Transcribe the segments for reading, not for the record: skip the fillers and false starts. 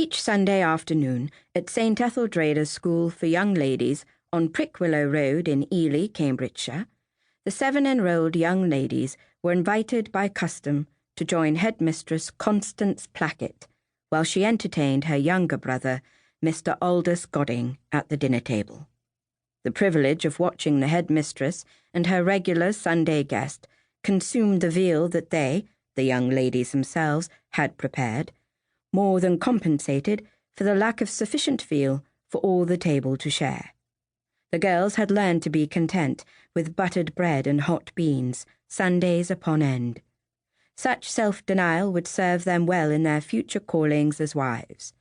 Each Sunday afternoon at St. Etheldreda's School for Young Ladies on Prickwillow Road in Ely, Cambridgeshire, the 7 enrolled young ladies were invited by custom to join headmistress Constance Plackett while she entertained her younger brother, Mr. Aldous Godding, at the dinner table. The privilege of watching the headmistress and her regular Sunday guest consumed the veal that they, the young ladies themselves, had prepared, more than compensated for the lack of sufficient veal for all the table to share. The girls had learned to be content with buttered bread and hot beans, Sundays upon end. Such self-denial would serve them well in their future callings as wives.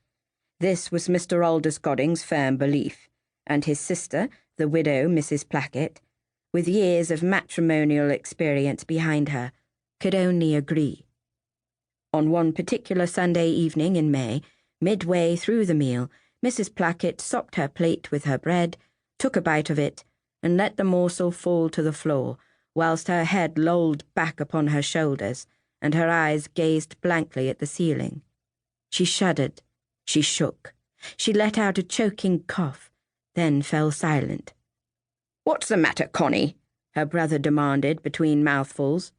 This was Mr. Aldous Godding's firm belief, and his sister, the widow Mrs. Plackett, with years of matrimonial experience behind her, could only agree. On one particular Sunday evening in May, midway through the meal, Mrs. Plackett sopped her plate with her bread, took a bite of it, and let the morsel fall to the floor, whilst her head lolled back upon her shoulders, and her eyes gazed blankly at the ceiling. She shuddered, she shook, she let out a choking cough, then fell silent. "What's the matter, Connie?" her brother demanded between mouthfuls.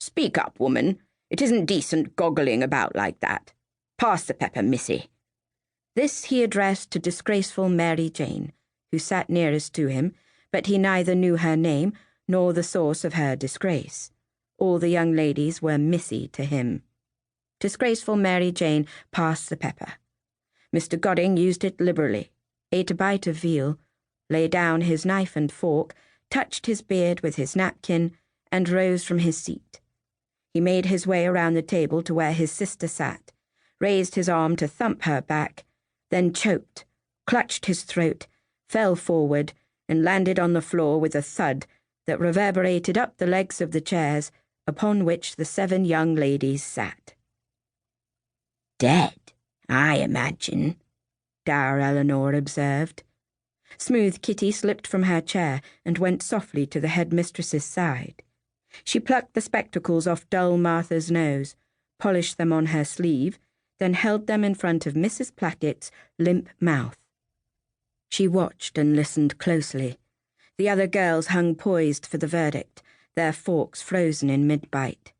"Speak up, woman. It isn't decent goggling about like that. Pass the pepper, missy." This he addressed to disgraceful Mary Jayne, who sat nearest to him, but he neither knew her name nor the source of her disgrace. All the young ladies were missy to him. Disgraceful Mary Jayne passed the pepper. Mr. Godding used it liberally, ate a bite of veal, lay down his knife and fork, touched his beard with his napkin, and rose from his seat. He made his way around the table to where his sister sat, raised his arm to thump her back, then choked, clutched his throat, fell forward, and landed on the floor with a thud that reverberated up the legs of the chairs upon which the 7 young ladies sat. "Dead, I imagine," dour Eleanor observed. Smooth Kitty slipped from her chair and went softly to the headmistress's side. She plucked the spectacles off dull Martha's nose, polished them on her sleeve, then held them in front of Mrs. Plackett's limp mouth. She watched and listened closely. The other girls hung poised for the verdict, their forks frozen in mid-bite.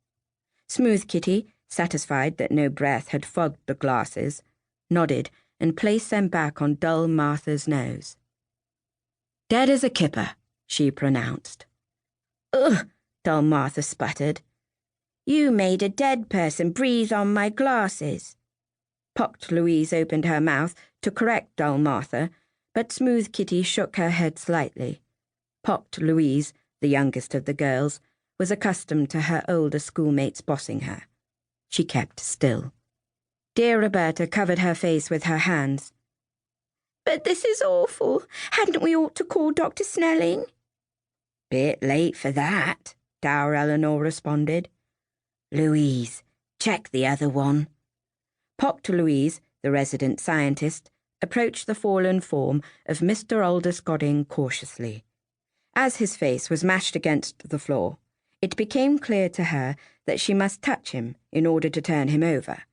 Smooth Kitty, satisfied that no breath had fogged the glasses, nodded and placed them back on dull Martha's nose. "Dead as a kipper," she pronounced. "Ugh!" dull Martha sputtered. "You made a dead person breathe on my glasses." Pocked Louise opened her mouth to correct dull Martha, but Smooth Kitty shook her head slightly. Pocked Louise, the youngest of the girls, was accustomed to her older schoolmates bossing her. She kept still. Dear Roberta covered her face with her hands. "But this is awful. Hadn't we ought to call Dr. Snelling?" "Bit late for that," dour Eleanor responded. "Louise, check the other one." Pocked Louise, the resident scientist, approached the fallen form of Mr. Aldous Godding cautiously. As his face was mashed against the floor, it became clear to her that she must touch him in order to turn him over,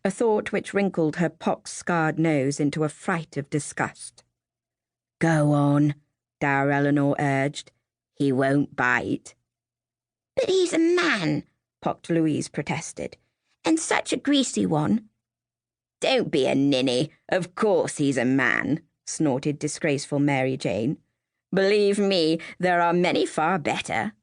a thought which wrinkled her pox-scarred nose into a fright of disgust. "Go on," dour Eleanor urged. "He won't bite." "But he's a man," Pocked Louise protested, "and such a greasy one." "Don't be a ninny. Of course he's a man," snorted disgraceful Mary Jayne. "Believe me, there are many far better."